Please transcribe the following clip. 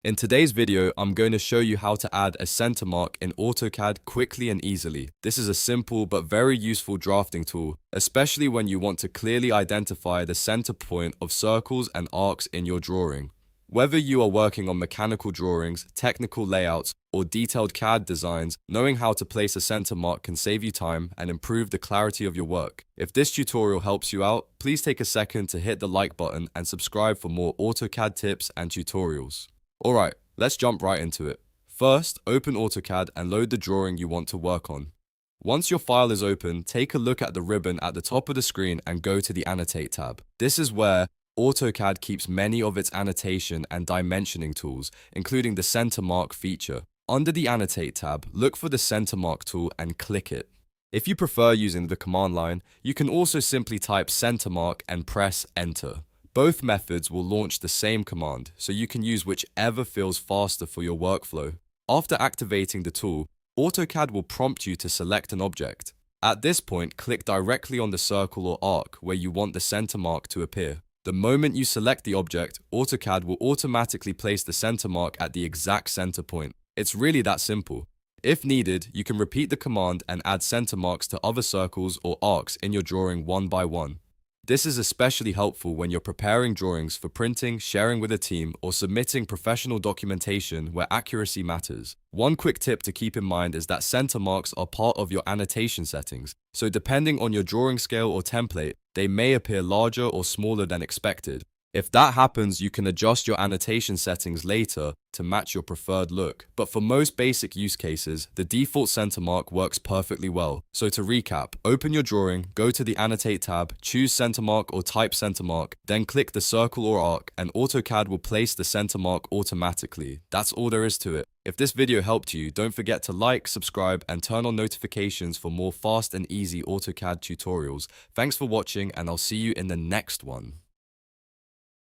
In today's video, I'm going to show you how to add a center mark in AutoCAD quickly and easily. This is a simple but very useful drafting tool, especially when you want to clearly identify the center point of circles and arcs in your drawing. Whether you are working on mechanical drawings, technical layouts, or detailed CAD designs, knowing how to place a center mark can save you time and improve the clarity of your work. If this tutorial helps you out, please take a second to hit the like button and subscribe for more AutoCAD tips and tutorials. Alright, let's jump right into it. First, open AutoCAD and load the drawing you want to work on. Once your file is open, take a look at the ribbon at the top of the screen and go to the Annotate tab. This is where AutoCAD keeps many of its annotation and dimensioning tools, including the CENTERMARK feature. Under the Annotate tab, look for the CENTERMARK tool and click it. If you prefer using the command line, you can also simply type CENTERMARK and press Enter. Both methods will launch the same command, so you can use whichever feels faster for your workflow. After activating the tool, AutoCAD will prompt you to select an object. At this point, click directly on the circle or arc where you want the center mark to appear. The moment you select the object, AutoCAD will automatically place the center mark at the exact center point. It's really that simple. If needed, you can repeat the command and add center marks to other circles or arcs in your drawing one by one. This is especially helpful when you're preparing drawings for printing, sharing with a team, or submitting professional documentation where accuracy matters. One quick tip to keep in mind is that center marks are part of your annotation settings, so depending on your drawing scale or template, they may appear larger or smaller than expected. If that happens, you can adjust your annotation settings later to match your preferred look. But for most basic use cases, the default center mark works perfectly well. So to recap, open your drawing, go to the Annotate tab, choose center mark or type center mark, then click the circle or arc, and AutoCAD will place the center mark automatically. That's all there is to it. If this video helped you, don't forget to like, subscribe, and turn on notifications for more fast and easy AutoCAD tutorials. Thanks for watching, and I'll see you in the next one.